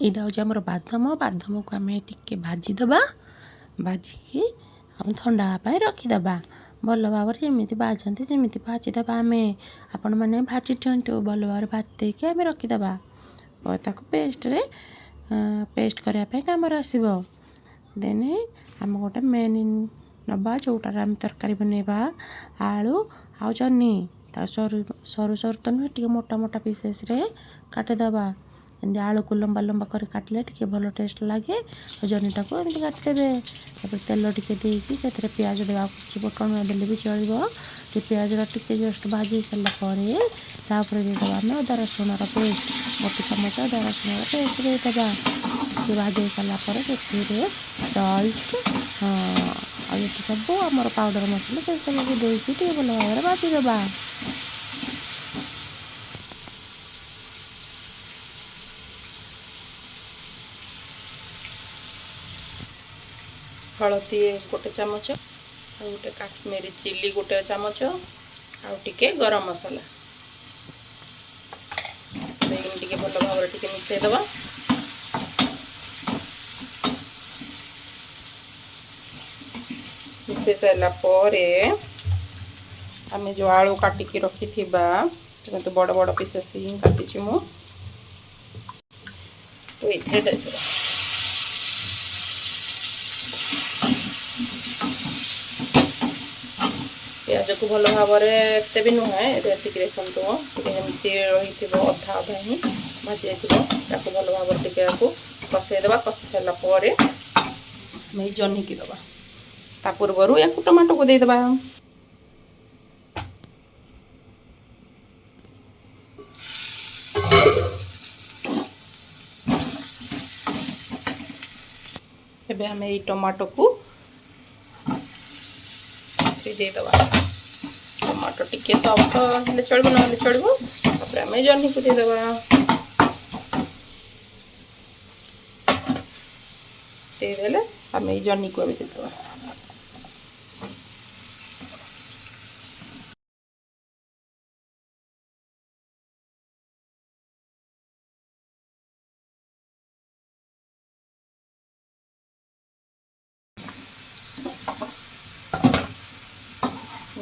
ଏଇଟା ହେଉଛି ଆମର ବାଦାମକୁ ଆମେ ଟିକେ ଭାଜିଦେବା। ଭାଜିକି ଆମେ ଥଣ୍ଡା ହେବା ପାଇଁ ରଖିଦେବା। ଭଲ ଭାବରେ ଯେମିତି ଭାଜନ୍ତି ସେମିତି ଭାଜିଦେବା। ଆମେ ଆପଣମାନେ ଭାଜି ଦିଅନ୍ତୁ। ଭଲ ଭାବରେ ଭାଜି ଦେଇକି ଆମେ ରଖିଦେବା। ତାକୁ ପେଷ୍ଟ କରିବା ପାଇଁ କାମରେ ଆସିବ। ଦେନ୍ ଆମେ ଗୋଟେ ମେନ୍ ନେବା, ଯେଉଁଟାରେ ଆମେ ତରକାରୀ ବନେଇବା। ଆଳୁ ଆଉ ଜହ୍ନି ତାକୁ ସରୁ ସରୁ ତ ନୁହେଁ, ଟିକେ ମୋଟା ମୋଟା ପିସେସ୍ରେ କାଟିଦେବା। ଏମିତି ଆଳୁକୁ ଲମ୍ବା ଲମ୍ବା କରି କାଟିଲେ ଟିକେ ଭଲ ଟେଷ୍ଟ ଲାଗେ। ଆଉ ଜହ୍ନିଟାକୁ ଏମିତି କାଟିଦେବେ। ତାପରେ ତେଲ ଟିକେ ଦେଇକି ସେଥିରେ ପିଆଜ ଦେବା। କିଛି ଫୁଟଣ ଦେଲେ ବି ଚଳିବ। ଟିକେ ପିଆଜଟା ଟିକେ ଜଷ୍ଟ ଭାଜି ସାରିଲା ପରେ ତାପରେ ଦେଇଦେବା ଆମେ ଅଦା ରସୁଣର ପେଷ୍ଟ। ଗୋଟେ ଚାମଚ ଅଦା ରସୁଣର ପେଷ୍ଟ ଦେଇଦେବା। ଟିକେ ଭାଜି ସାରିଲା ପରେ ସେଥିରେ ସଲ୍ଟ ଆଉ ଯେତେ ସବୁ ଆମର ପାଉଡ଼ର ମସଲା ସେସବୁକୁ ଦେଇକି ଟିକେ ଭଲ ଭାବରେ ଭାଜିଦେବା। ହଳଦୀ ଗୋଟେ ଚାମଚ, ଆଉ ଗୋଟେ କାଶ୍ମୀରୀ ଚିଲି ଗୋଟେ ଚାମଚ, ଆଉ ଟିକେ ଗରମ ମସଲା ଦେଇକି ଟିକେ ଭଲ ଭାବରେ ଟିକେ ମିଶାଇଦେବା। ମିଶାଇ ସାରିଲା ପରେ ଆମେ ଯେଉଁ ଆଳୁ କାଟିକି ରଖିଥିବା, କିନ୍ତୁ ବଡ଼ ବଡ଼ ପିସେସ୍ ହିଁ କାଟିଛି ମୁଁ, ତ ଏଥିରେ ଦେଇଦେବା। ପିଆଜକୁ ଭଲ ଭାବରେ ଏତେ ବି ନୁହେଁ, ଏତିକି ଦେଖନ୍ତୁ ଟିକେ ଏମିତି ରହିଥିବ, ଅଧା ଅଧା ହିଁ ଭାଜି ଯାଇଥିବ। ତାକୁ ଭଲ ଭାବରେ ଟିକେ ଆକୁ କଷେଇଦେବା। କଷି ସାରିଲା ପରେ ଆମେ ଏଇ ଜହ୍ନିକି ଦେବା। ତା ପୂର୍ବରୁ ୟାକୁ ଟମାଟୋକୁ ଦେଇଦେବା। ଏବେ ଆମେ ଏଇ ଟମାଟୋକୁ ଦେଇଦେବା। ଟମାଟୋ ଟିକେ ସଫ୍ଟ ହେଲେ ଚଳିବ, ନହେଲେ ଚଳିବ। ତାପରେ ଆମେ ଜହ୍ନିକୁ ଦେଇଦେବା। ଦେଇଦେଲେ ଆମେ ଏଇ ଜହ୍ନିକୁ ଆମେ ଦେଇଦେବା।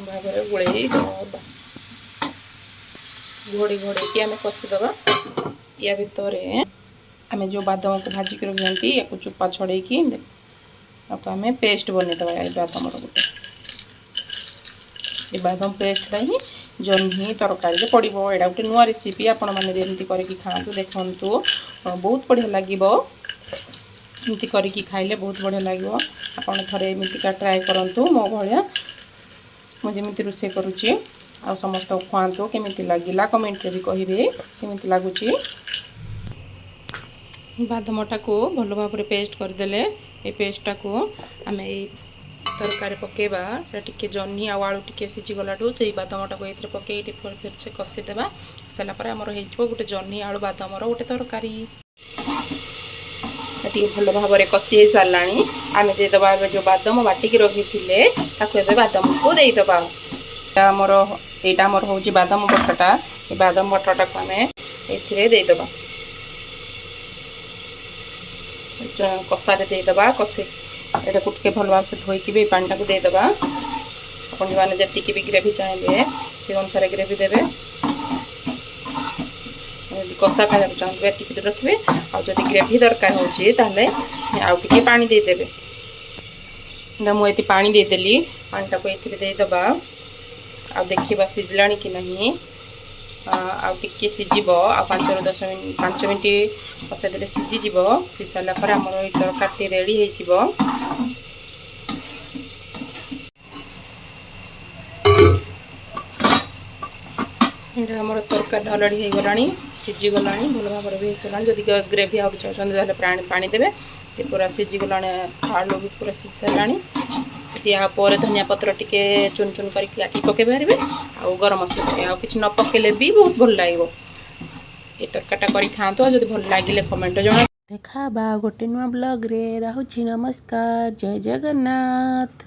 ଭାବରେ ଗୋଳେଇ ଦେବା। ଘୋଡ଼େଇକି ଆମେ କଷିଦେବା। ୟା ଭିତରେ ଆମେ ଯେଉଁ ବାଦାମକୁ ଭାଜିକି ରଖିଛନ୍ତି ୟାକୁ ଚୋପା ଛଡ଼େଇକି ତାକୁ ଆମେ ପେଷ୍ଟ ବନେଇଦେବା। ଏଇ ବାଦାମର ଗୋଟେ ଏ ବାଦାମ ପେଷ୍ଟଟା ହିଁ ଜହ୍ନି ତରକାରୀରେ ପଡ଼ିବ। ଏଇଟା ଗୋଟେ ନୂଆ ରେସିପି, ଆପଣମାନେ ବି ଏମିତି କରିକି ଖାଆନ୍ତୁ, ଦେଖନ୍ତୁ ବହୁତ ବଢ଼ିଆ ଲାଗିବ। ଏମିତି କରିକି ଖାଇଲେ ବହୁତ ବଢ଼ିଆ ଲାଗିବ। ଆପଣ ଥରେ ଏମିତିକା ଟ୍ରାଏ କରନ୍ତୁ ମୋ ଭଳିଆ, ମୁଁ ଯେମିତି ରୋଷେଇ କରୁଛି। ଆଉ ସମସ୍ତଙ୍କୁ ଖୁଆନ୍ତୁ। କେମିତି ଲାଗିଲା କମେଣ୍ଟରେ ବି କହିବେ କେମିତି ଲାଗୁଛି। ବାଦାମଟାକୁ ଭଲ ଭାବରେ ପେଷ୍ଟ କରିଦେଲେ ଏ ପେଷ୍ଟଟାକୁ ଆମେ ଏଇ ତରକାରୀ ପକାଇବା। ଟିକେ ଜହ୍ନି ଆଉ ଆଳୁ ଟିକେ ସିଝିଗଲାଠୁ ସେଇ ବାଦାମଟାକୁ ଏଇଥିରେ ପକାଇ ଫେରସେ କଷିଦେବା। ସାରିଲା ପରେ ଆମର ହେଇଯିବ ଗୋଟେ ଜହ୍ନି ଆଳୁ ବାଦାମର ଗୋଟେ ତରକାରୀ। ଟିକେ ଭଲ ଭାବରେ କଷି ହେଇ ସାରିଲାଣି। ଆମେ ଦେଇଦେବା ଏବେ ଯେଉଁ ବାଦାମ ବାଟିକି ରଖିଥିଲେ ତାକୁ ଏବେ ବାଦାମକୁ ଦେଇଦେବା। ଏଇଟା ଆମର ହେଉଛି ବାଦାମ ବଟାଟା। ଏ ବାଦାମ ବଟାଟାକୁ ଆମେ ଏଥିରେ ଦେଇଦେବା। କଷାରେ ଦେଇଦେବା। ଏଟାକୁ ଟିକେ ଭଲ ଭାବରେ ଧୋଇକି ବି ପାଣିଟାକୁ ଦେଇଦେବା। ଆପଣ ଯେଉଁମାନେ ଯେତିକି ବି ଗ୍ରେଭି ଚାହିଁବେ ସେ ଅନୁସାରେ ଗ୍ରେଭି ଦେବେ। ଯଦି କଷା ଖାଇବାକୁ ଚାହୁଁଥିବେ ଏତିକି ରଖିବେ। ଆଉ ଯଦି ଗ୍ରେଭି ଦରକାର ହେଉଛି ତାହେଲେ ଆଉ ଟିକେ ପାଣି ଦେଇଦେବେ। ମୁଁ ଏଠି ପାଣି ଦେଇଦେଲି। ପାଣିଟାକୁ ଏଥିରେ ଦେଇଦେବା। ଆଉ ଦେଖିବା ସିଝିଲାଣି କି ନାହିଁ। ଆଉ ଟିକେ ସିଝିବ। ଆଉ 5 ମିନିଟ୍ କଷେଇଦେଲେ ସିଝିଯିବ। ସିଝି ସାରିଲା ପରେ ଆମର ଏଇ ତରକାରୀଟି ରେଡ଼ି ହେଇଯିବ। ଏଇଟା ଆମର ତରକାରୀଟା ଅଲରେଡ଼ି ହେଇଗଲାଣି, ସିଝିଗଲାଣି, ଭଲ ଭାବରେ ବି ହେଇସାରିଲାଣି। ଯଦି ଗ୍ରେଭି ଆହୁରି ଚାହୁଁଛନ୍ତି ତାହେଲେ ପାଣି ଦେବେ। ପୁରା ସିଝିଗଲାଣି, ଆଳୁ ବି ପୁରା ସିଝି ସାରିଲାଣି। ୟା ପରେ ଧନିଆ ପତ୍ର ଟିକେ ଚୁନ ଚୁନ କରିକି କାଟିକି ପକାଇ ପାରିବେ। ଆଉ ଗରମ ମସଲା ପକାଇବେ। ଆଉ କିଛି ନ ପକାଇଲେ ବି ବହୁତ ଭଲ ଲାଗିବ। ଏ ତରକାରୀଟା କରି ଖାଆନ୍ତୁ। ଆଉ ଯଦି ଭଲ ଲାଗିଲେ କମେଣ୍ଟରେ ଜଣାନ୍ତୁ। ଦେଖା ବା ଗୋଟେ ନୂଆ ବ୍ଲଗ୍ରେ। ରହୁଛି, ନମସ୍କାର, ଜୟ ଜଗନ୍ନାଥ।